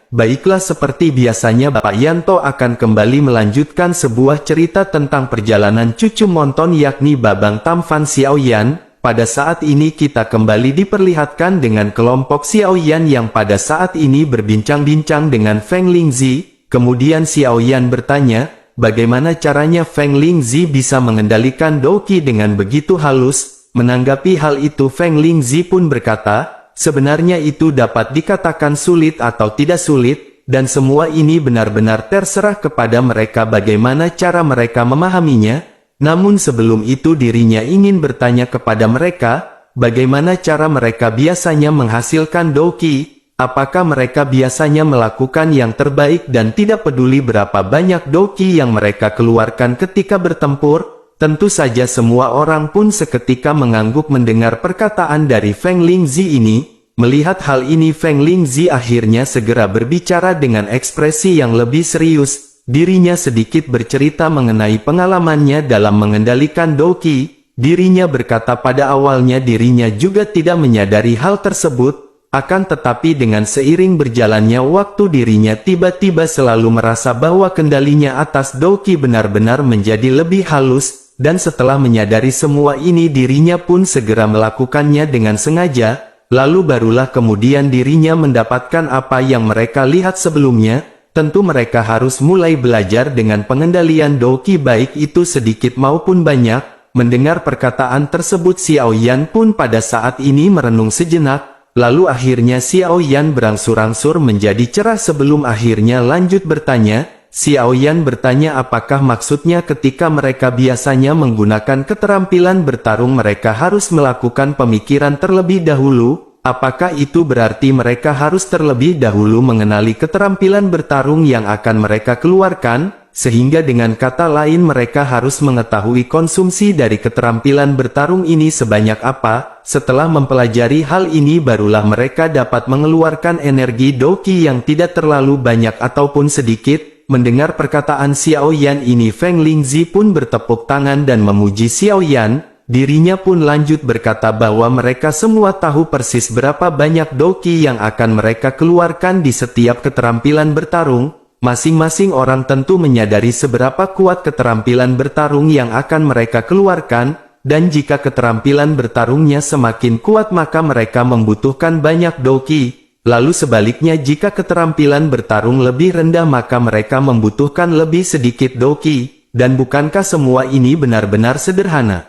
baiklah seperti biasanya Bapak Yanto akan kembali melanjutkan sebuah cerita tentang perjalanan cucu Monton yakni Babang Tam Fan Xiaoyan. Pada saat ini kita kembali diperlihatkan dengan kelompok Xiaoyan yang pada saat ini berbincang-bincang dengan Feng Lingzi. Kemudian Xiaoyan bertanya, bagaimana caranya Feng Lingzi bisa mengendalikan Douqi dengan begitu halus? Menanggapi hal itu Feng Lingzi pun berkata, sebenarnya itu dapat dikatakan sulit atau tidak sulit, dan semua ini benar-benar terserah kepada mereka bagaimana cara mereka memahaminya. Namun sebelum itu dirinya ingin bertanya kepada mereka, bagaimana cara mereka biasanya menghasilkan Douqi? Apakah mereka biasanya melakukan yang terbaik dan tidak peduli berapa banyak Douqi yang mereka keluarkan ketika bertempur? Tentu saja semua orang pun seketika mengangguk mendengar perkataan dari Feng Lingzi ini. Melihat hal ini Feng Lingzi akhirnya segera berbicara dengan ekspresi yang lebih serius. Dirinya sedikit bercerita mengenai pengalamannya dalam mengendalikan Douqi. Dirinya berkata pada awalnya dirinya juga tidak menyadari hal tersebut, akan tetapi dengan seiring berjalannya waktu dirinya tiba-tiba selalu merasa bahwa kendalinya atas Douqi benar-benar menjadi lebih halus, dan setelah menyadari semua ini dirinya pun segera melakukannya dengan sengaja, lalu barulah kemudian dirinya mendapatkan apa yang mereka lihat sebelumnya. Tentu mereka harus mulai belajar dengan pengendalian Douqi baik itu sedikit maupun banyak. Mendengar perkataan tersebut Xiaoyan pun pada saat ini merenung sejenak, lalu akhirnya Xiaoyan berangsur-angsur menjadi cerah sebelum akhirnya lanjut bertanya. Xiaoyan bertanya apakah maksudnya ketika mereka biasanya menggunakan keterampilan bertarung mereka harus melakukan pemikiran terlebih dahulu. Apakah itu berarti mereka harus terlebih dahulu mengenali keterampilan bertarung yang akan mereka keluarkan, sehingga dengan kata lain mereka harus mengetahui konsumsi dari keterampilan bertarung ini sebanyak apa? Setelah mempelajari hal ini barulah mereka dapat mengeluarkan energi Douqi yang tidak terlalu banyak ataupun sedikit. Mendengar perkataan Xiaoyan ini Feng Lingzi pun bertepuk tangan dan memuji Xiaoyan. Dirinya pun lanjut berkata bahwa mereka semua tahu persis berapa banyak Douqi yang akan mereka keluarkan di setiap keterampilan bertarung. Masing-masing orang tentu menyadari seberapa kuat keterampilan bertarung yang akan mereka keluarkan, dan jika keterampilan bertarungnya semakin kuat maka mereka membutuhkan banyak Douqi. Lalu sebaliknya jika keterampilan bertarung lebih rendah maka mereka membutuhkan lebih sedikit Douqi. Dan bukankah semua ini benar-benar sederhana?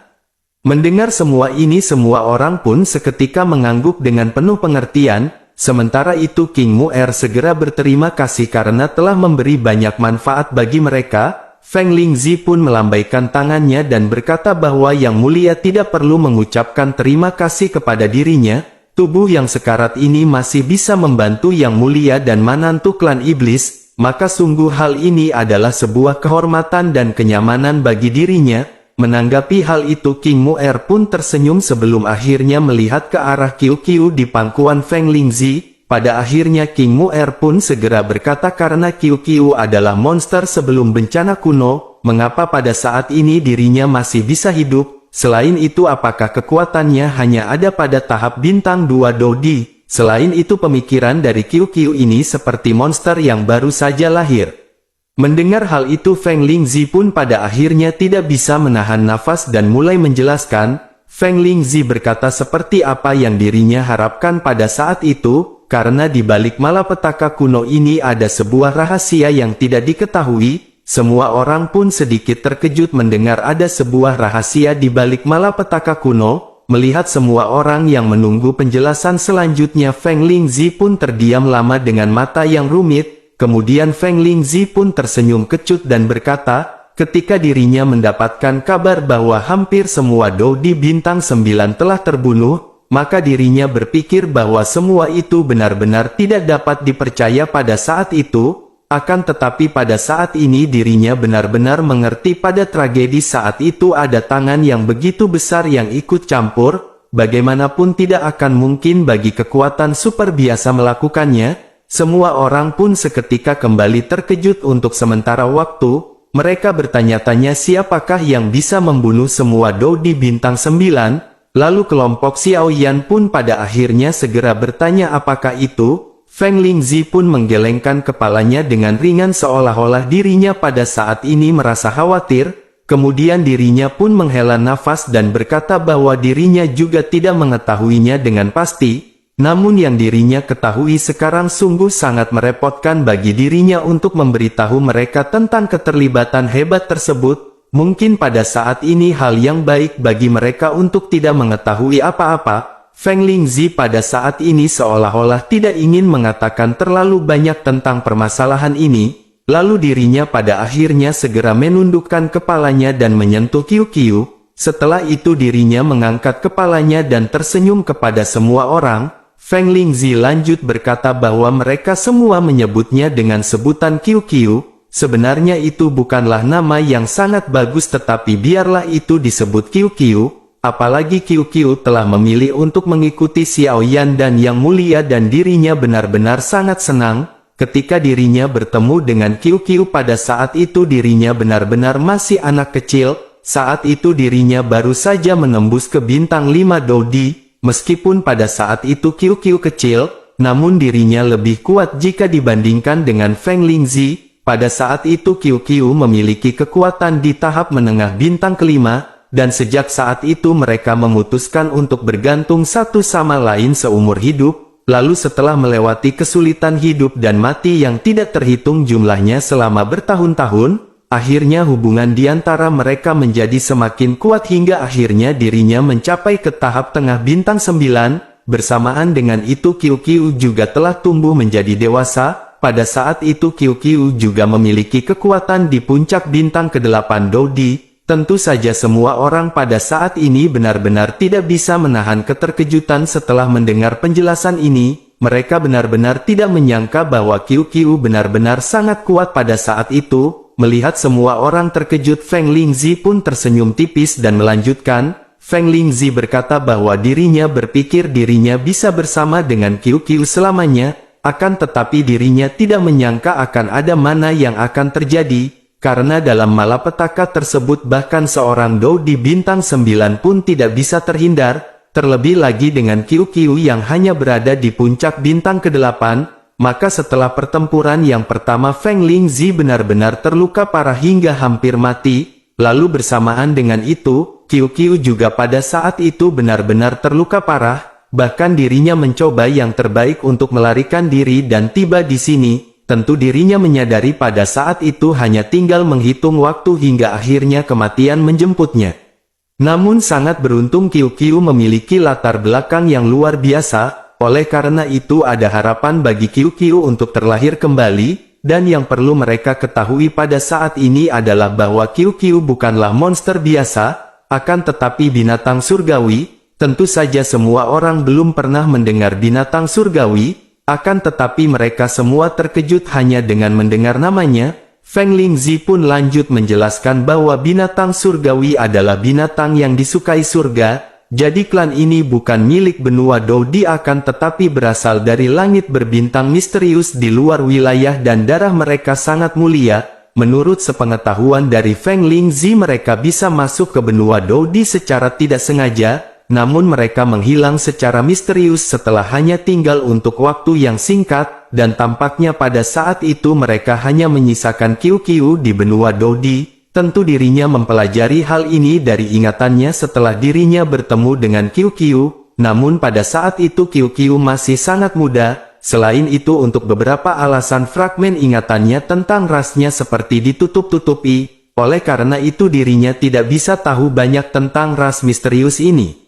Mendengar semua ini semua orang pun seketika mengangguk dengan penuh pengertian. Sementara itu King Mu'er segera berterima kasih karena telah memberi banyak manfaat bagi mereka. Feng Lingzi pun melambaikan tangannya dan berkata bahwa Yang Mulia tidak perlu mengucapkan terima kasih kepada dirinya. Tubuh yang sekarat ini masih bisa membantu Yang Mulia dan menantu klan iblis, maka sungguh hal ini adalah sebuah kehormatan dan kenyamanan bagi dirinya. Menanggapi hal itu King Mu'er pun tersenyum sebelum akhirnya melihat ke arah Qiu-Qiu di pangkuan Feng Lingzi. Pada akhirnya King Mu'er pun segera berkata karena Qiu-Qiu adalah monster sebelum bencana kuno, mengapa pada saat ini dirinya masih bisa hidup? Selain itu apakah kekuatannya hanya ada pada tahap bintang 2 Dodi? Selain itu pemikiran dari Qiu-Qiu ini seperti monster yang baru saja lahir. Mendengar hal itu Feng Lingzi pun pada akhirnya tidak bisa menahan nafas dan mulai menjelaskan. Feng Lingzi berkata seperti apa yang dirinya harapkan pada saat itu, karena di balik malapetaka kuno ini ada sebuah rahasia yang tidak diketahui. Semua orang pun sedikit terkejut mendengar ada sebuah rahasia di balik malapetaka kuno. Melihat semua orang yang menunggu penjelasan selanjutnya Feng Lingzi pun terdiam lama dengan mata yang rumit. Kemudian Feng Lingzi pun tersenyum kecut dan berkata, ketika dirinya mendapatkan kabar bahwa hampir semua Dodi bintang 9 telah terbunuh, maka dirinya berpikir bahwa semua itu benar-benar tidak dapat dipercaya pada saat itu. Akan tetapi pada saat ini dirinya benar-benar mengerti pada tragedi saat itu ada tangan yang begitu besar yang ikut campur. Bagaimanapun tidak akan mungkin bagi kekuatan super biasa melakukannya. Semua orang pun seketika kembali terkejut untuk sementara waktu. Mereka bertanya-tanya siapakah yang bisa membunuh semua Dodi bintang 9. Lalu kelompok Xiaoyan pun pada akhirnya segera bertanya apakah itu. Feng Lingzi pun menggelengkan kepalanya dengan ringan seolah-olah dirinya pada saat ini merasa khawatir, kemudian dirinya pun menghela nafas dan berkata bahwa dirinya juga tidak mengetahuinya dengan pasti, namun yang dirinya ketahui sekarang sungguh sangat merepotkan bagi dirinya untuk memberitahu mereka tentang keterlibatan hebat tersebut. Mungkin pada saat ini hal yang baik bagi mereka untuk tidak mengetahui apa-apa. Feng Lingzi pada saat ini seolah-olah tidak ingin mengatakan terlalu banyak tentang permasalahan ini, lalu dirinya pada akhirnya segera menundukkan kepalanya dan menyentuh Qiu. Setelah itu dirinya mengangkat kepalanya dan tersenyum kepada semua orang. Feng Lingzi lanjut berkata bahwa mereka semua menyebutnya dengan sebutan Qiu. Sebenarnya itu bukanlah nama yang sangat bagus, tetapi biarlah itu disebut Qiu. Apalagi Qiu telah memilih untuk mengikuti Xiao Yan dan Yang Mulia, dan dirinya benar-benar sangat senang ketika dirinya bertemu dengan Qiu. Pada saat itu dirinya benar-benar masih anak kecil, saat itu dirinya baru saja menembus ke bintang 5 Dodi, meskipun pada saat itu Qiu kecil, namun dirinya lebih kuat jika dibandingkan dengan Feng Lingzi. Pada saat itu Qiu memiliki kekuatan di tahap menengah bintang kelima, dan sejak saat itu mereka memutuskan untuk bergantung satu sama lain seumur hidup. Lalu setelah melewati kesulitan hidup dan mati yang tidak terhitung jumlahnya selama bertahun-tahun, akhirnya hubungan di antara mereka menjadi semakin kuat hingga akhirnya dirinya mencapai ke tahap tengah bintang 9. Bersamaan dengan itu Qiu juga telah tumbuh menjadi dewasa. Pada saat itu Qiu juga memiliki kekuatan di puncak bintang ke-8 Dodi. Tentu saja semua orang pada saat ini benar-benar tidak bisa menahan keterkejutan setelah mendengar penjelasan ini. Mereka benar-benar tidak menyangka bahwa Qiu benar-benar sangat kuat pada saat itu. Melihat semua orang terkejut, Feng Lingzi pun tersenyum tipis dan melanjutkan. Feng Lingzi berkata bahwa dirinya berpikir dirinya bisa bersama dengan Qiu selamanya, akan tetapi dirinya tidak menyangka akan ada mana yang akan terjadi. Karena dalam malapetaka tersebut bahkan seorang Dou di bintang 9 pun tidak bisa terhindar, terlebih lagi dengan Qiu yang hanya berada di puncak bintang ke-8, maka setelah pertempuran yang pertama Feng Lingzi benar-benar terluka parah hingga hampir mati, lalu bersamaan dengan itu, Qiu juga pada saat itu benar-benar terluka parah, bahkan dirinya mencoba yang terbaik untuk melarikan diri dan tiba di sini. Tentu dirinya menyadari pada saat itu hanya tinggal menghitung waktu hingga akhirnya kematian menjemputnya. Namun sangat beruntung Qiu memiliki latar belakang yang luar biasa, oleh karena itu ada harapan bagi Qiu untuk terlahir kembali, dan yang perlu mereka ketahui pada saat ini adalah bahwa Qiu bukanlah monster biasa, akan tetapi binatang surgawi. Tentu saja semua orang belum pernah mendengar binatang surgawi, akan tetapi mereka semua terkejut hanya dengan mendengar namanya. Feng Lingzi pun lanjut menjelaskan bahwa binatang surgawi adalah binatang yang disukai surga, jadi klan ini bukan milik benua Dodi akan tetapi berasal dari langit berbintang misterius di luar wilayah dan darah mereka sangat mulia. Menurut sepengetahuan dari Feng Lingzi mereka bisa masuk ke benua Dodi secara tidak sengaja, namun mereka menghilang secara misterius setelah hanya tinggal untuk waktu yang singkat, dan tampaknya pada saat itu mereka hanya menyisakan Qiu di benua Dodi. Tentu dirinya mempelajari hal ini dari ingatannya setelah dirinya bertemu dengan Qiu, namun pada saat itu Qiu masih sangat muda. Selain itu untuk beberapa alasan fragmen ingatannya tentang rasnya seperti ditutup-tutupi, oleh karena itu dirinya tidak bisa tahu banyak tentang ras misterius ini.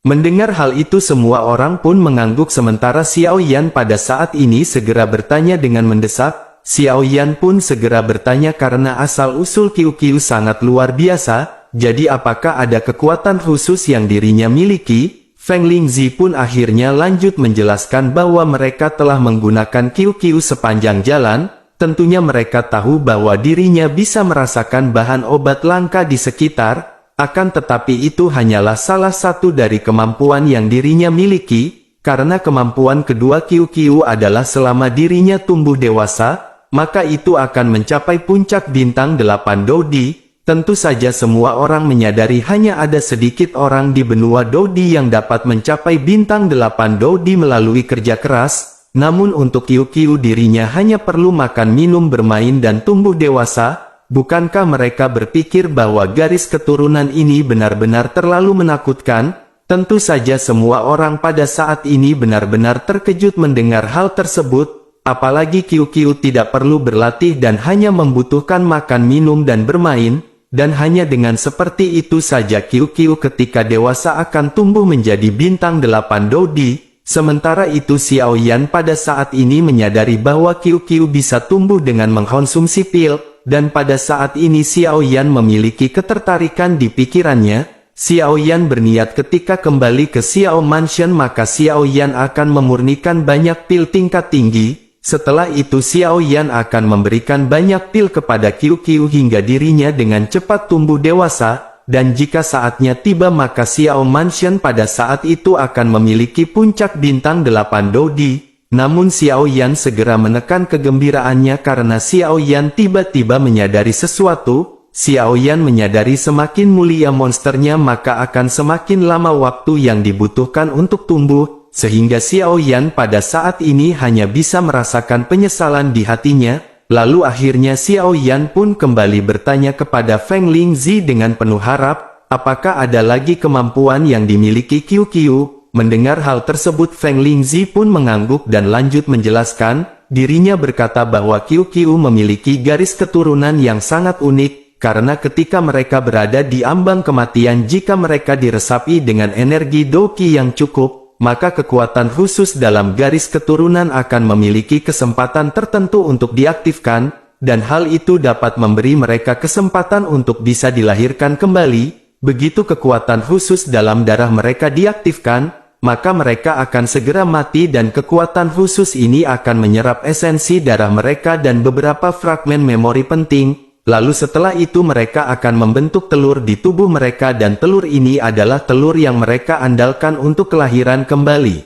Mendengar hal itu semua orang pun mengangguk sementara Xiao Yan pada saat ini segera bertanya dengan mendesak. Xiao Yan pun segera bertanya karena asal-usul Qiu sangat luar biasa, jadi apakah ada kekuatan khusus yang dirinya miliki? Feng Lingzi pun akhirnya lanjut menjelaskan bahwa mereka telah menggunakan Qiu sepanjang jalan, tentunya mereka tahu bahwa dirinya bisa merasakan bahan obat langka di sekitar. Akan tetapi itu hanyalah salah satu dari kemampuan yang dirinya miliki, karena kemampuan kedua Qiu adalah selama dirinya tumbuh dewasa, maka itu akan mencapai puncak bintang 8 Dodi. Tentu saja semua orang menyadari hanya ada sedikit orang di benua Dodi yang dapat mencapai bintang 8 Dodi melalui kerja keras, namun untuk Qiu dirinya hanya perlu makan minum bermain dan tumbuh dewasa. Bukankah mereka berpikir bahwa garis keturunan ini benar-benar terlalu menakutkan? Tentu saja semua orang pada saat ini benar-benar terkejut mendengar hal tersebut, apalagi Qiu tidak perlu berlatih dan hanya membutuhkan makan minum dan bermain, dan hanya dengan seperti itu saja Qiu ketika dewasa akan tumbuh menjadi bintang 8 Dodi. Sementara itu Xiao Yan pada saat ini menyadari bahwa Qiu bisa tumbuh dengan mengkonsumsi pil, dan pada saat ini Xiao Yan memiliki ketertarikan di pikirannya. Xiao Yan berniat ketika kembali ke Xiao Mansion maka Xiao Yan akan memurnikan banyak pil tingkat tinggi. Setelah itu Xiao Yan akan memberikan banyak pil kepada Qiu hingga dirinya dengan cepat tumbuh dewasa. Dan jika saatnya tiba maka Xiao Mansion pada saat itu akan memiliki puncak bintang 8 Dodi. Namun Xiao Yan segera menekan kegembiraannya karena Xiao Yan tiba-tiba menyadari sesuatu. Xiao Yan menyadari semakin mulia monsternya maka akan semakin lama waktu yang dibutuhkan untuk tumbuh. Sehingga Xiao Yan pada saat ini hanya bisa merasakan penyesalan di hatinya. Lalu akhirnya Xiao Yan pun kembali bertanya kepada Feng Lingzi dengan penuh harap, apakah ada lagi kemampuan yang dimiliki Qiu? Mendengar hal tersebut Feng Lingzi pun mengangguk dan lanjut menjelaskan, dirinya berkata bahwa Qiu memiliki garis keturunan yang sangat unik, karena ketika mereka berada di ambang kematian jika mereka diresapi dengan energi Doqi yang cukup, maka kekuatan khusus dalam garis keturunan akan memiliki kesempatan tertentu untuk diaktifkan, dan hal itu dapat memberi mereka kesempatan untuk bisa dilahirkan kembali. Begitu kekuatan khusus dalam darah mereka diaktifkan, maka mereka akan segera mati dan kekuatan khusus ini akan menyerap esensi darah mereka dan beberapa fragmen memori penting. Lalu setelah itu mereka akan membentuk telur di tubuh mereka dan telur ini adalah telur yang mereka andalkan untuk kelahiran kembali.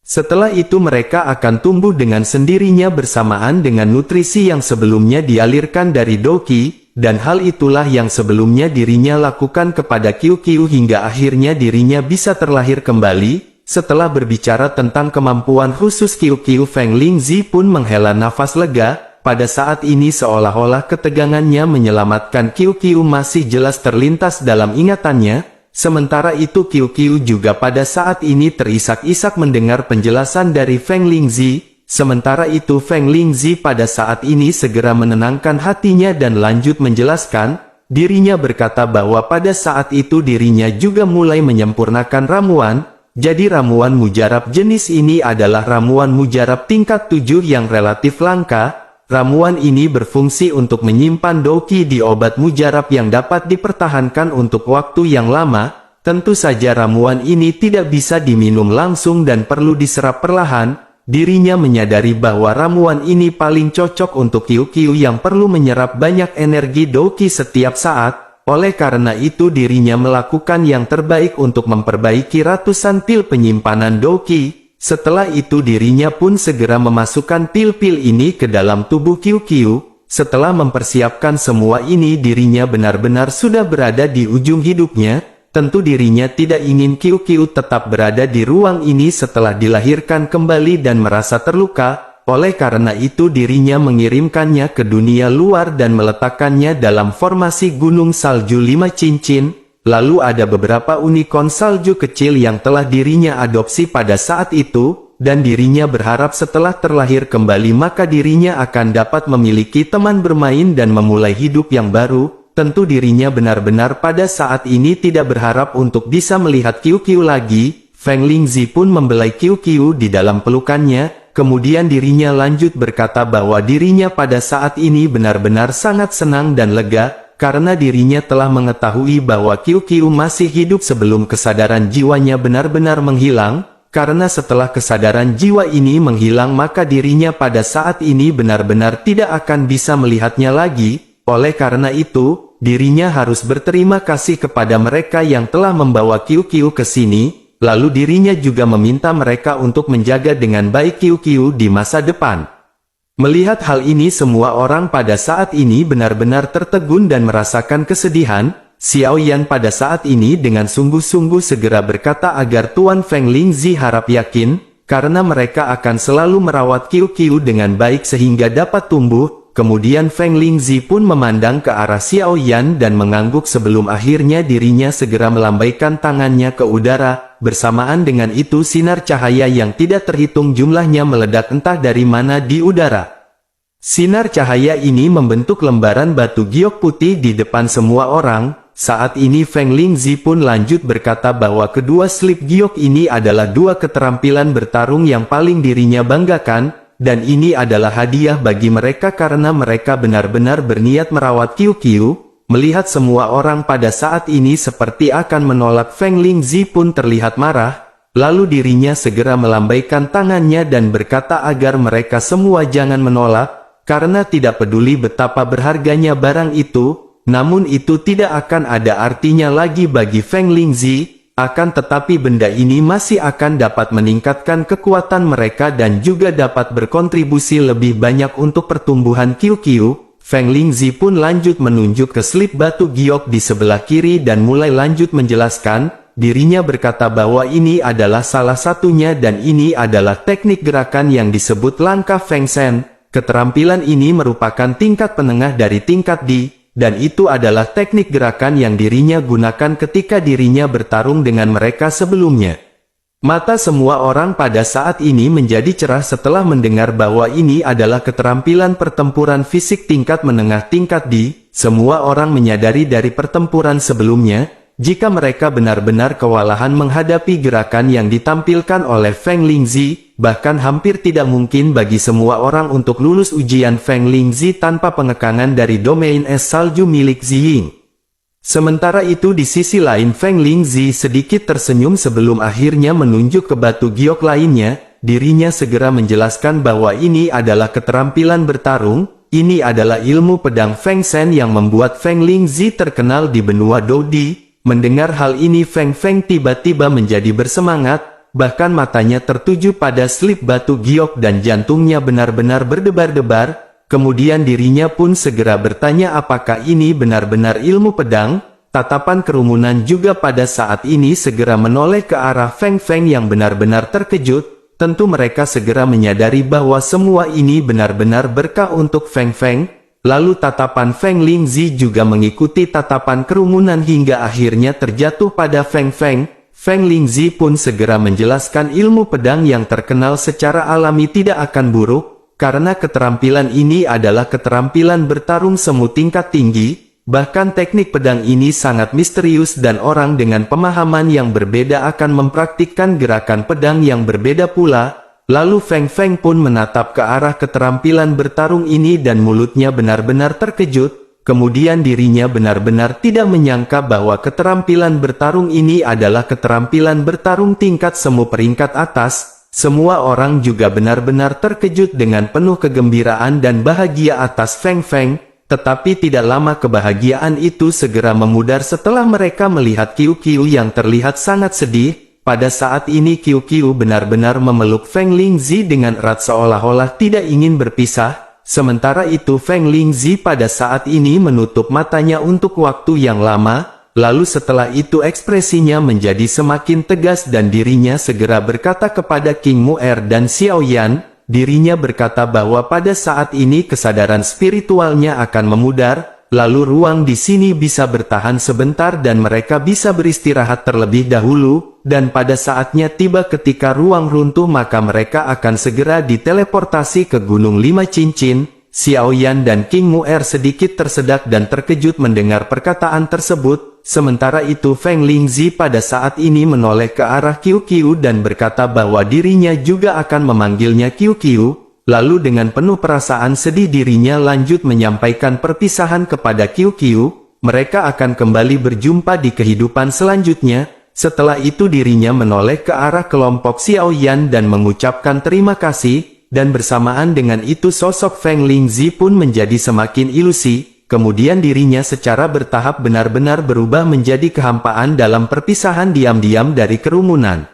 Setelah itu mereka akan tumbuh dengan sendirinya bersamaan dengan nutrisi yang sebelumnya dialirkan dari Doqi, dan hal itulah yang sebelumnya dirinya lakukan kepada Qiu hingga akhirnya dirinya bisa terlahir kembali. Setelah berbicara tentang kemampuan khusus Qiu, Feng Lingzi pun menghela nafas lega. Pada saat ini seolah-olah ketegangannya menyelamatkan Qiu masih jelas terlintas dalam ingatannya. Sementara itu Qiu juga pada saat ini terisak-isak mendengar penjelasan dari Feng Lingzi. Sementara itu Feng Lingzi pada saat ini segera menenangkan hatinya dan lanjut menjelaskan. Dirinya berkata bahwa pada saat itu dirinya juga mulai menyempurnakan ramuan. Jadi ramuan mujarab jenis ini adalah ramuan mujarab tingkat 7 yang relatif langka. Ramuan ini berfungsi untuk menyimpan Doqi di obat mujarab yang dapat dipertahankan untuk waktu yang lama. Tentu saja ramuan ini tidak bisa diminum langsung dan perlu diserap perlahan. Dirinya menyadari bahwa ramuan ini paling cocok untuk Qiu yang perlu menyerap banyak energi Doqi setiap saat. Oleh karena itu dirinya melakukan yang terbaik untuk memperbaiki ratusan pil penyimpanan Doqi. Setelah itu dirinya pun segera memasukkan pil-pil ini ke dalam tubuh Qiu. Setelah mempersiapkan semua ini dirinya benar-benar sudah berada di ujung hidupnya. Tentu dirinya tidak ingin Qiu tetap berada di ruang ini setelah dilahirkan kembali dan merasa terluka. Oleh karena itu dirinya mengirimkannya ke dunia luar dan meletakkannya dalam formasi gunung salju 5 cincin. Lalu ada beberapa unicorn salju kecil yang telah dirinya adopsi pada saat itu, dan dirinya berharap setelah terlahir kembali maka dirinya akan dapat memiliki teman bermain dan memulai hidup yang baru. Tentu dirinya benar-benar pada saat ini tidak berharap untuk bisa melihat Qiu lagi. Feng Lingzi pun membelai Qiu di dalam pelukannya, kemudian dirinya lanjut berkata bahwa dirinya pada saat ini benar-benar sangat senang dan lega. Karena dirinya telah mengetahui bahwa Qiu masih hidup sebelum kesadaran jiwanya benar-benar menghilang. Karena setelah kesadaran jiwa ini menghilang maka dirinya pada saat ini benar-benar tidak akan bisa melihatnya lagi. Oleh karena itu, dirinya harus berterima kasih kepada mereka yang telah membawa Qiu ke sini. Lalu dirinya juga meminta mereka untuk menjaga dengan baik Qiu di masa depan. Melihat hal ini semua orang pada saat ini benar-benar tertegun dan merasakan kesedihan. Xiao Yan pada saat ini dengan sungguh-sungguh segera berkata agar Tuan Feng Lingzi harap yakin. karena mereka akan selalu merawat Qiu dengan baik sehingga dapat tumbuh. Kemudian Feng Lingzi pun memandang ke arah Xiao Yan dan mengangguk sebelum akhirnya dirinya segera melambaikan tangannya ke udara. Bersamaan dengan itu sinar cahaya yang tidak terhitung jumlahnya meledak entah dari mana di udara. Sinar cahaya ini membentuk lembaran batu giok putih di depan semua orang. Saat ini Feng Lingzi pun lanjut berkata bahwa kedua slip giok ini adalah dua keterampilan bertarung yang paling dirinya banggakan. Dan ini adalah hadiah bagi mereka karena mereka benar-benar berniat merawat Qiu. Melihat semua orang pada saat ini seperti akan menolak, Feng Lingzi pun terlihat marah. Lalu dirinya segera melambaikan tangannya dan berkata agar mereka semua jangan menolak, karena tidak peduli betapa berharganya barang itu, namun itu tidak akan ada artinya lagi bagi Feng Lingzi. Akan tetapi benda ini masih akan dapat meningkatkan kekuatan mereka dan juga dapat berkontribusi lebih banyak untuk pertumbuhan Qiu. Feng Lingzi pun lanjut menunjuk ke slip batu giok di sebelah kiri dan mulai lanjut menjelaskan. Dirinya berkata bahwa ini adalah salah satunya dan ini adalah teknik gerakan yang disebut langkah Feng Shen. Keterampilan ini merupakan tingkat penengah dari tingkat Di. Dan itu adalah teknik gerakan yang dirinya gunakan ketika dirinya bertarung dengan mereka sebelumnya. Mata semua orang pada saat ini menjadi cerah setelah mendengar bahwa ini adalah keterampilan pertempuran fisik tingkat menengah tingkat Di. Semua orang menyadari dari pertempuran sebelumnya, jika mereka benar-benar kewalahan menghadapi gerakan yang ditampilkan oleh Feng Lingzi, bahkan hampir tidak mungkin bagi semua orang untuk lulus ujian Feng Lingzi tanpa pengekangan dari domain es salju milik Ziying. Sementara itu di sisi lain Feng Lingzi sedikit tersenyum sebelum akhirnya menunjuk ke batu giok lainnya. Dirinya segera menjelaskan bahwa ini adalah keterampilan bertarung, ini adalah ilmu pedang Feng Shen yang membuat Feng Lingzi terkenal di benua Dodi. Mendengar hal ini Feng tiba-tiba menjadi bersemangat, bahkan matanya tertuju pada slip batu giok dan jantungnya benar-benar berdebar-debar. Kemudian dirinya pun segera bertanya apakah ini benar-benar ilmu pedang. Tatapan kerumunan juga pada saat ini segera menoleh ke arah Feng yang benar-benar terkejut. Tentu mereka segera menyadari bahwa semua ini benar-benar berkah untuk Feng. Lalu tatapan Feng Lingzi juga mengikuti tatapan kerumunan hingga akhirnya terjatuh pada Feng. Feng Lingzi pun segera menjelaskan ilmu pedang yang terkenal secara alami tidak akan buruk, karena keterampilan ini adalah keterampilan bertarung semu tingkat tinggi, bahkan teknik pedang ini sangat misterius dan orang dengan pemahaman yang berbeda akan mempraktikkan gerakan pedang yang berbeda pula. Lalu Feng pun menatap ke arah keterampilan bertarung ini dan mulutnya benar-benar terkejut. Kemudian dirinya benar-benar tidak menyangka bahwa keterampilan bertarung ini adalah keterampilan bertarung tingkat semu peringkat atas. Semua orang juga benar-benar terkejut dengan penuh kegembiraan dan bahagia atas Feng. Tetapi tidak lama kebahagiaan itu segera memudar setelah mereka melihat Qiu yang terlihat sangat sedih. Pada saat ini Qiu benar-benar memeluk Feng Lingzi dengan erat seolah-olah tidak ingin berpisah. Sementara itu Feng Lingzi pada saat ini menutup matanya untuk waktu yang lama. Lalu setelah itu ekspresinya menjadi semakin tegas dan dirinya segera berkata kepada King Mu'er dan Xiao Yan. Dirinya berkata bahwa pada saat ini kesadaran spiritualnya akan memudar. Lalu ruang di sini bisa bertahan sebentar dan mereka bisa beristirahat terlebih dahulu, dan pada saatnya tiba ketika ruang runtuh maka mereka akan segera diteleportasi ke Gunung Lima Cincin. Xiao Yan dan King Mu'er sedikit tersedak dan terkejut mendengar perkataan tersebut. Sementara itu Feng Lingzi pada saat ini menoleh ke arah Qiu dan berkata bahwa dirinya juga akan memanggilnya Qiu. Lalu dengan penuh perasaan sedih dirinya lanjut menyampaikan perpisahan kepada Qiu. Mereka akan kembali berjumpa di kehidupan selanjutnya. Setelah itu dirinya menoleh ke arah kelompok Xiao Yan dan mengucapkan terima kasih. Dan bersamaan dengan itu sosok Feng Lingzi pun menjadi semakin ilusi. Kemudian dirinya secara bertahap benar-benar berubah menjadi kehampaan dalam perpisahan diam-diam dari kerumunan.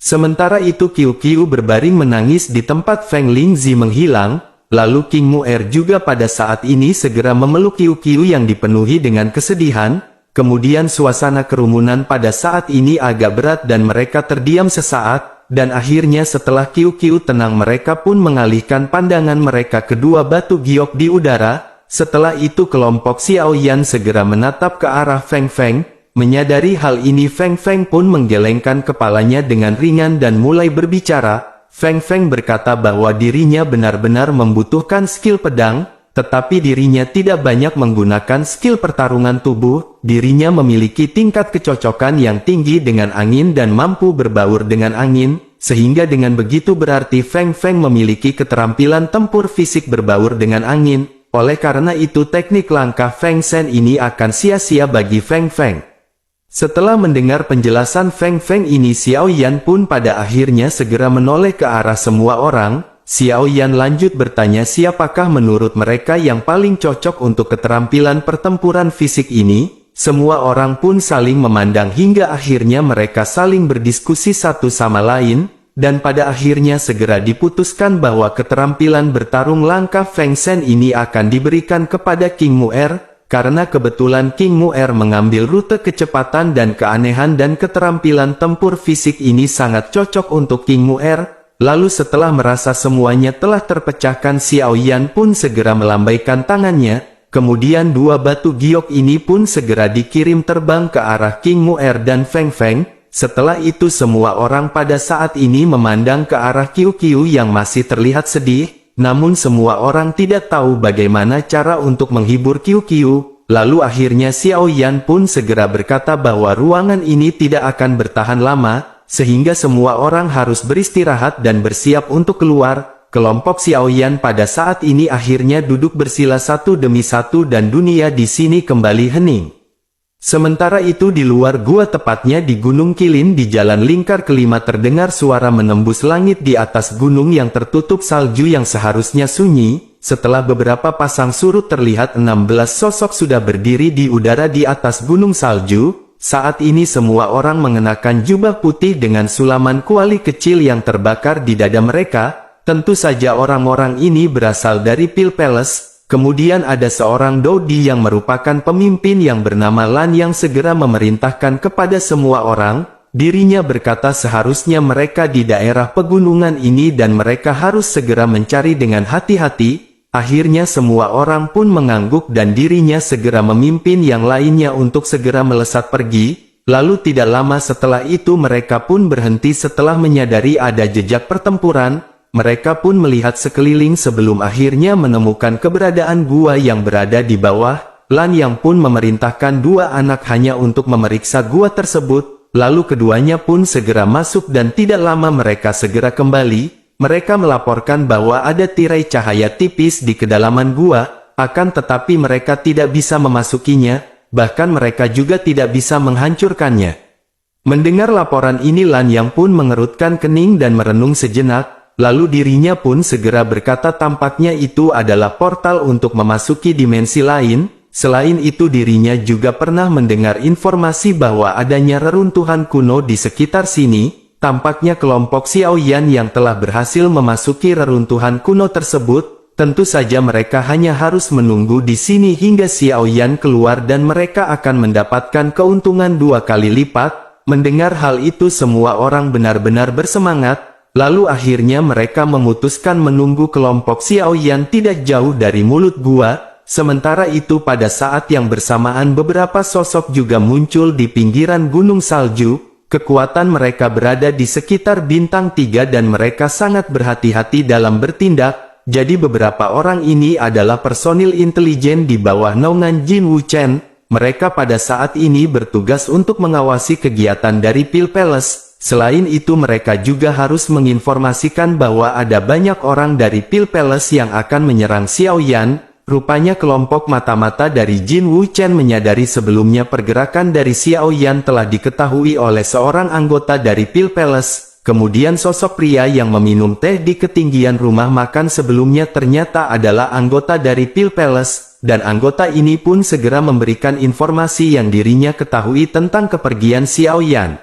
Sementara itu Qiu berbaring menangis di tempat Feng Lingzi menghilang, lalu King Mu'er juga pada saat ini segera memeluk Qiu yang dipenuhi dengan kesedihan. Kemudian suasana kerumunan pada saat ini agak berat dan mereka terdiam sesaat. dan akhirnya setelah Qiu tenang mereka pun mengalihkan pandangan mereka ke dua batu giok di udara. Setelah itu kelompok Xiao Yan segera menatap ke arah Feng Feng. Menyadari hal ini Feng Feng pun menggelengkan kepalanya dengan ringan dan mulai berbicara. Feng Feng berkata bahwa dirinya benar-benar membutuhkan skill pedang, tetapi dirinya tidak banyak menggunakan skill pertarungan tubuh. Dirinya memiliki tingkat kecocokan yang tinggi dengan angin dan mampu berbaur dengan angin, sehingga dengan begitu berarti Feng Feng memiliki keterampilan tempur fisik berbaur dengan angin. Oleh karena itu teknik langkah Feng Shen ini akan sia-sia bagi Feng Feng. Setelah mendengar penjelasan Feng Feng ini, Xiao Yan pun pada akhirnya segera menoleh ke arah semua orang. Xiao Yan lanjut bertanya siapakah menurut mereka yang paling cocok untuk keterampilan pertempuran fisik ini. Semua orang pun saling memandang hingga akhirnya mereka saling berdiskusi satu sama lain. Dan pada akhirnya segera diputuskan bahwa keterampilan bertarung langkah Feng Shen ini akan diberikan kepada King Mu'er, karena kebetulan King Mu'er mengambil rute kecepatan dan keanehan dan keterampilan tempur fisik ini sangat cocok untuk King Mu'er. Lalu setelah merasa semuanya telah terpecahkan, Xiao Yan pun segera melambaikan tangannya, kemudian dua batu giok ini pun segera dikirim terbang ke arah King Mu'er dan Feng Feng. Setelah itu semua orang pada saat ini memandang ke arah Qiu yang masih terlihat sedih, namun semua orang tidak tahu bagaimana cara untuk menghibur Qiu. Lalu akhirnya Xiao Yan pun segera berkata bahwa ruangan ini tidak akan bertahan lama, sehingga semua orang harus beristirahat dan bersiap untuk keluar. Kelompok Xiao Yan pada saat ini akhirnya duduk bersila satu demi satu dan dunia di sini kembali hening. Sementara itu di luar gua, tepatnya di Gunung Qilin di jalan lingkar kelima, terdengar suara menembus langit di atas gunung yang tertutup salju yang seharusnya sunyi. Setelah beberapa pasang surut terlihat 16 sosok sudah berdiri di udara di atas gunung salju. Saat ini semua orang mengenakan jubah putih dengan sulaman kuali kecil yang terbakar di dada mereka. Tentu saja orang-orang ini berasal dari Pil Palace. Kemudian ada seorang Dodi yang merupakan pemimpin yang bernama Lan yang segera memerintahkan kepada semua orang. Dirinya berkata seharusnya mereka di daerah pegunungan ini dan mereka harus segera mencari dengan hati-hati. Akhirnya semua orang pun mengangguk dan dirinya segera memimpin yang lainnya untuk segera melesat pergi. Lalu tidak lama setelah itu mereka pun berhenti setelah menyadari ada jejak pertempuran. Mereka pun melihat sekeliling sebelum akhirnya menemukan keberadaan gua yang berada di bawah. Lan yang pun memerintahkan dua anak hanya untuk memeriksa gua tersebut. Lalu keduanya pun segera masuk dan tidak lama mereka segera kembali. Mereka melaporkan bahwa ada tirai cahaya tipis di kedalaman gua, akan tetapi mereka tidak bisa memasukinya, bahkan mereka juga tidak bisa menghancurkannya. Mendengar laporan ini Lan yang pun mengerutkan kening dan merenung sejenak. Lalu dirinya pun segera berkata tampaknya itu adalah portal untuk memasuki dimensi lain. Selain itu dirinya juga pernah mendengar informasi bahwa adanya reruntuhan kuno di sekitar sini. Tampaknya kelompok Xiao Yan yang telah berhasil memasuki reruntuhan kuno tersebut. Tentu saja mereka hanya harus menunggu di sini hingga Xiao Yan keluar dan mereka akan mendapatkan keuntungan 2 kali lipat. Mendengar hal itu semua orang benar-benar bersemangat. Lalu akhirnya mereka memutuskan menunggu kelompok Xiao Yan tidak jauh dari mulut gua. Sementara itu pada saat yang bersamaan beberapa sosok juga muncul di pinggiran gunung salju. Kekuatan mereka berada di sekitar bintang 3 dan mereka sangat berhati-hati dalam bertindak. Jadi beberapa orang ini adalah personil intelijen di bawah naungan Jin Wuchen. Mereka pada saat ini bertugas untuk mengawasi kegiatan dari Pil Palace. Selain itu mereka juga harus menginformasikan bahwa ada banyak orang dari Pil Palace yang akan menyerang Xiao Yan. Rupanya kelompok mata-mata dari Jin Wuchen menyadari sebelumnya pergerakan dari Xiao Yan telah diketahui oleh seorang anggota dari Pil Palace. Kemudian sosok pria yang meminum teh di ketinggian rumah makan sebelumnya ternyata adalah anggota dari Pil Palace. Dan anggota ini pun segera memberikan informasi yang dirinya ketahui tentang kepergian Xiao Yan.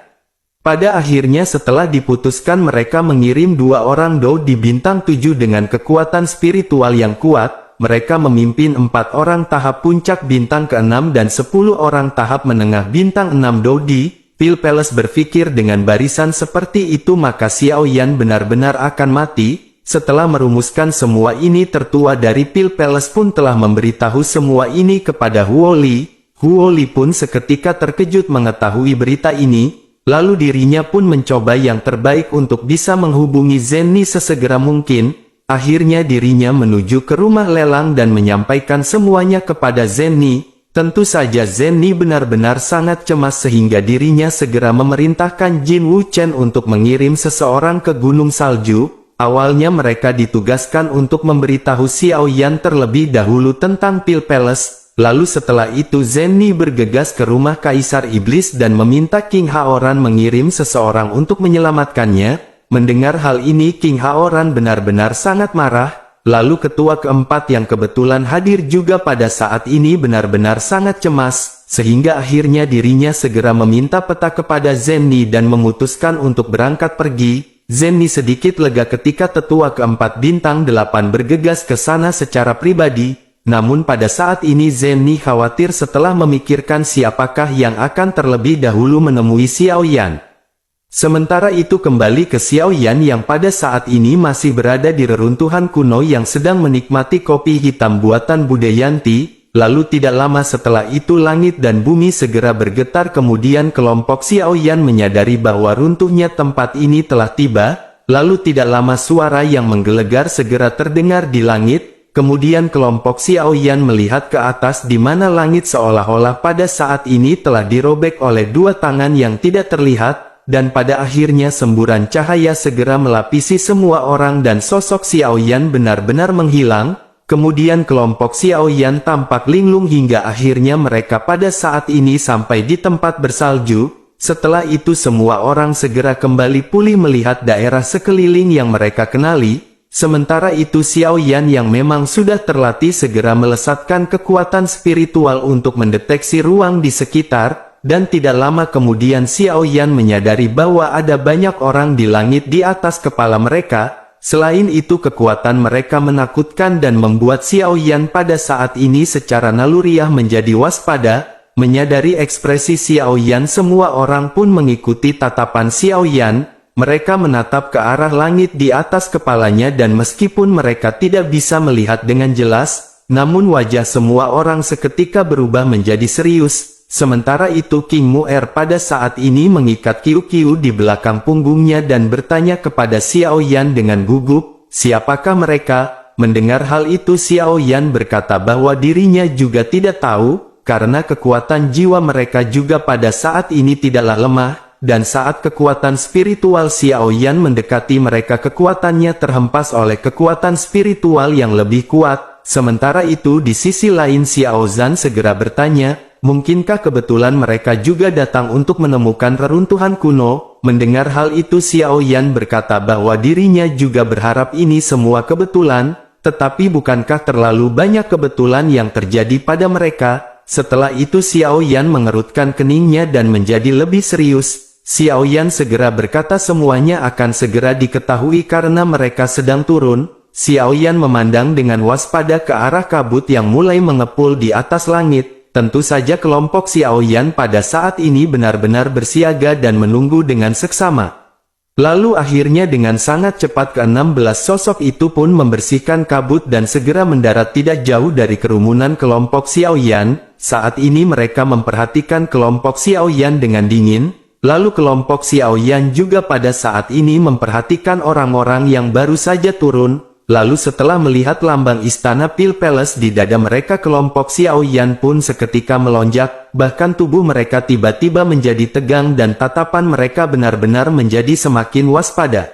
Pada akhirnya setelah diputuskan mereka mengirim 2 orang Do di bintang 7 dengan kekuatan spiritual yang kuat. Mereka memimpin 4 orang tahap puncak bintang ke-6 dan 10 orang tahap menengah bintang 6 Dodi. Pil Palace berpikir dengan barisan seperti itu maka Xiao Yan benar-benar akan mati. Setelah merumuskan semua ini tertua dari Pil Palace pun telah memberitahu semua ini kepada Huo Li. Huo Li pun seketika terkejut mengetahui berita ini, lalu dirinya pun mencoba yang terbaik untuk bisa menghubungi Zenni sesegera mungkin. Akhirnya dirinya menuju ke rumah lelang dan menyampaikan semuanya kepada Zenni. Tentu saja Zenni benar-benar sangat cemas sehingga dirinya segera memerintahkan Jin Wuchen untuk mengirim seseorang ke Gunung Salju. Awalnya mereka ditugaskan untuk memberitahu Xiao Yan terlebih dahulu tentang Pil Palace. Lalu setelah itu Zenni bergegas ke rumah Kaisar Iblis dan meminta King Haoran mengirim seseorang untuk menyelamatkannya. Mendengar hal ini King Haoran benar-benar sangat marah. Lalu ketua keempat yang kebetulan hadir juga pada saat ini benar-benar sangat cemas, sehingga akhirnya dirinya segera meminta peta kepada Zenni dan memutuskan untuk berangkat pergi. Zenni sedikit lega ketika tetua keempat bintang 8 bergegas ke sana secara pribadi, namun pada saat ini Zenni khawatir setelah memikirkan siapakah yang akan terlebih dahulu menemui Xiao Yan. Sementara itu kembali ke Xiao Yan yang pada saat ini masih berada di reruntuhan kuno yang sedang menikmati kopi hitam buatan Budayanti. Lalu tidak lama setelah itu langit dan bumi segera bergetar kemudian kelompok Xiao Yan menyadari bahwa runtuhnya tempat ini telah tiba. Lalu tidak lama suara yang menggelegar segera terdengar di langit. Kemudian kelompok Xiao Yan melihat ke atas di mana langit seolah-olah pada saat ini telah dirobek oleh dua tangan yang tidak terlihat. Dan pada akhirnya semburan cahaya segera melapisi semua orang dan sosok Xiao Yan benar-benar menghilang. Kemudian kelompok Xiao Yan tampak linglung hingga akhirnya mereka pada saat ini sampai di tempat bersalju. Setelah itu semua orang segera kembali pulih melihat daerah sekeliling yang mereka kenali. Sementara itu Xiao Yan yang memang sudah terlatih segera melesatkan kekuatan spiritual untuk mendeteksi ruang di sekitar. Dan tidak lama kemudian Xiao Yan menyadari bahwa ada banyak orang di langit di atas kepala mereka. Selain itu kekuatan mereka menakutkan dan membuat Xiao Yan pada saat ini secara naluriah menjadi waspada. Menyadari ekspresi Xiao Yan semua orang pun mengikuti tatapan Xiao Yan. Mereka menatap ke arah langit di atas kepalanya dan meskipun mereka tidak bisa melihat dengan jelas, namun wajah semua orang seketika berubah menjadi serius. Sementara itu King Mu'er pada saat ini mengikat kiu-kiu di belakang punggungnya dan bertanya kepada Xiao Yan dengan gugup, siapakah mereka? Mendengar hal itu Xiao Yan berkata bahwa dirinya juga tidak tahu, karena kekuatan jiwa mereka juga pada saat ini tidaklah lemah, dan saat kekuatan spiritual Xiao Yan mendekati mereka kekuatannya terhempas oleh kekuatan spiritual yang lebih kuat. Sementara itu di sisi lain Xiao Zhan segera bertanya, mungkinkah kebetulan mereka juga datang untuk menemukan reruntuhan kuno? Mendengar hal itu Xiao Yan berkata bahwa dirinya juga berharap ini semua kebetulan, tetapi bukankah terlalu banyak kebetulan yang terjadi pada mereka? Setelah itu Xiao Yan mengerutkan keningnya dan menjadi lebih serius. Xiao Yan segera berkata semuanya akan segera diketahui karena mereka sedang turun. Xiao Yan memandang dengan waspada ke arah kabut yang mulai mengepul di atas langit. Tentu saja kelompok Xiao Yan pada saat ini benar-benar bersiaga dan menunggu dengan seksama. Lalu akhirnya dengan sangat cepat ke-16 sosok itu pun membersihkan kabut dan segera mendarat tidak jauh dari kerumunan kelompok Xiao Yan. Saat ini mereka memperhatikan kelompok Xiao Yan dengan dingin. Lalu kelompok Xiao Yan juga pada saat ini memperhatikan orang-orang yang baru saja turun. Lalu setelah melihat lambang istana Pil Palace di dada mereka kelompok Xiao Yan pun seketika melonjak, bahkan tubuh mereka tiba-tiba menjadi tegang dan tatapan mereka benar-benar menjadi semakin waspada.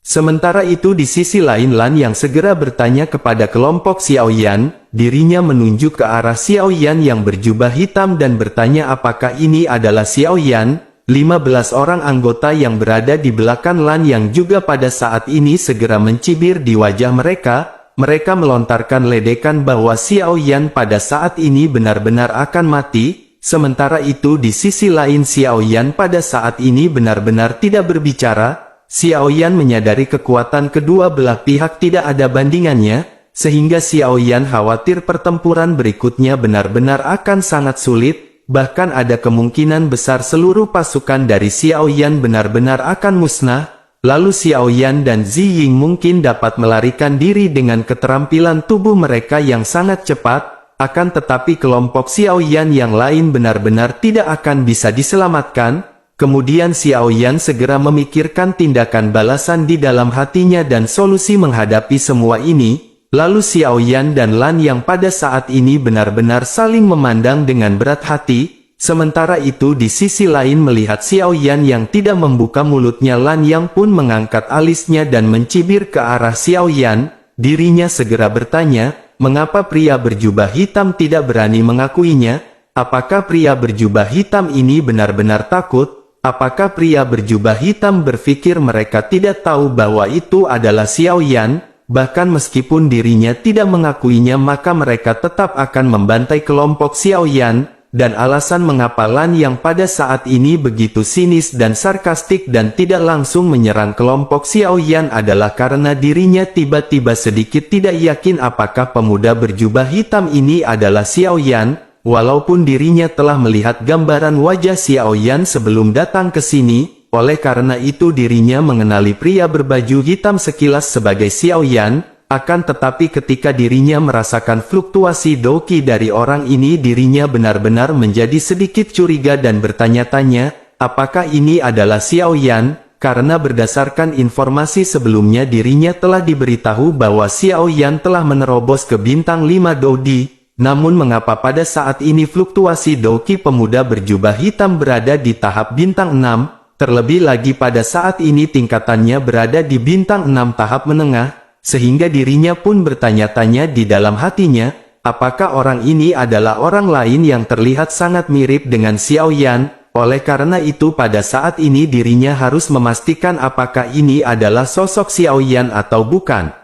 Sementara itu di sisi lain Lan yang segera bertanya kepada kelompok Xiao Yan, dirinya menunjuk ke arah Xiao Yan yang berjubah hitam dan bertanya apakah ini adalah Xiao Yan. 15 orang anggota yang berada di belakang Lan yang juga pada saat ini segera mencibir di wajah mereka. Mereka melontarkan ledekan bahwa Xiao Yan pada saat ini benar-benar akan mati. Sementara itu di sisi lain Xiao Yan pada saat ini benar-benar tidak berbicara. Xiao Yan menyadari kekuatan kedua belah pihak tidak ada bandingannya, sehingga Xiao Yan khawatir pertempuran berikutnya benar-benar akan sangat sulit. bahkan ada kemungkinan besar seluruh pasukan dari Xiao Yan benar-benar akan musnah. Lalu Xiao Yan dan Zi Ying mungkin dapat melarikan diri dengan keterampilan tubuh mereka yang sangat cepat, akan tetapi kelompok Xiao Yan yang lain benar-benar tidak akan bisa diselamatkan. Kemudian Xiao Yan segera memikirkan tindakan balasan di dalam hatinya dan solusi menghadapi semua ini. Lalu Xiao Yan dan Lan yang pada saat ini benar-benar saling memandang dengan berat hati. Sementara itu di sisi lain melihat Xiao Yan yang tidak membuka mulutnya, Lan yang pun mengangkat alisnya dan mencibir ke arah Xiao Yan. Dirinya segera bertanya, mengapa pria berjubah hitam tidak berani mengakuinya? Apakah pria berjubah hitam ini benar-benar takut? Apakah pria berjubah hitam berpikir mereka tidak tahu bahwa itu adalah Xiao Yan? Bahkan meskipun dirinya tidak mengakuinya, maka mereka tetap akan membantai kelompok Xiao Yan. Dan alasan mengapa Lan yang pada saat ini begitu sinis dan sarkastik dan tidak langsung menyerang kelompok Xiao Yan adalah karena dirinya tiba-tiba sedikit tidak yakin apakah pemuda berjubah hitam ini adalah Xiao Yan. Walaupun dirinya telah melihat gambaran wajah Xiao Yan sebelum datang ke sini, oleh karena itu dirinya mengenali pria berbaju hitam sekilas sebagai Xiao Yan. Akan tetapi ketika dirinya merasakan fluktuasi doqi dari orang ini, dirinya benar-benar menjadi sedikit curiga dan bertanya-tanya, apakah ini adalah Xiao Yan? Karena berdasarkan informasi sebelumnya dirinya telah diberitahu bahwa Xiao Yan telah menerobos ke bintang 5 Dodi. Namun mengapa pada saat ini fluktuasi doqi pemuda berjubah hitam berada di tahap bintang 6, terlebih lagi pada saat ini tingkatannya berada di bintang 6 tahap menengah, sehingga dirinya pun bertanya-tanya di dalam hatinya, apakah orang ini adalah orang lain yang terlihat sangat mirip dengan Xiao Yan? Oleh karena itu pada saat ini dirinya harus memastikan apakah ini adalah sosok Xiao Yan atau bukan.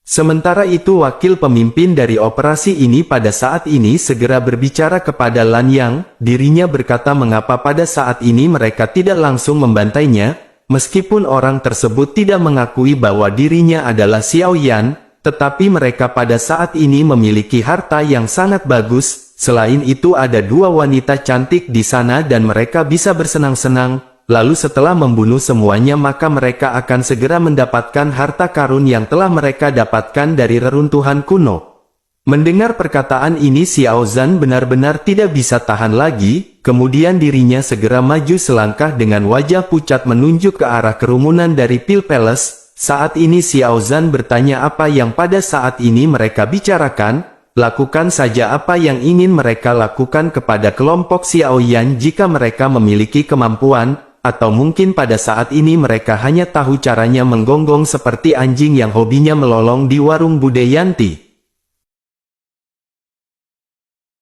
Sementara itu wakil pemimpin dari operasi ini pada saat ini segera berbicara kepada Lan Yang. Dirinya berkata mengapa pada saat ini mereka tidak langsung membantainya. Meskipun orang tersebut tidak mengakui bahwa dirinya adalah Xiao Yan, tetapi mereka pada saat ini memiliki harta yang sangat bagus. Selain itu ada dua wanita cantik di sana dan mereka bisa bersenang-senang. Lalu setelah membunuh semuanya maka mereka akan segera mendapatkan harta karun yang telah mereka dapatkan dari reruntuhan kuno. Mendengar perkataan ini Xiao Zhan benar-benar tidak bisa tahan lagi, kemudian dirinya segera maju selangkah dengan wajah pucat menunjuk ke arah kerumunan dari Pil Palace. Saat ini Xiao Zhan bertanya apa yang pada saat ini mereka bicarakan, lakukan saja apa yang ingin mereka lakukan kepada kelompok Xiao Yan jika mereka memiliki kemampuan, atau mungkin pada saat ini mereka hanya tahu caranya menggonggong seperti anjing yang hobinya melolong di warung Budayanti.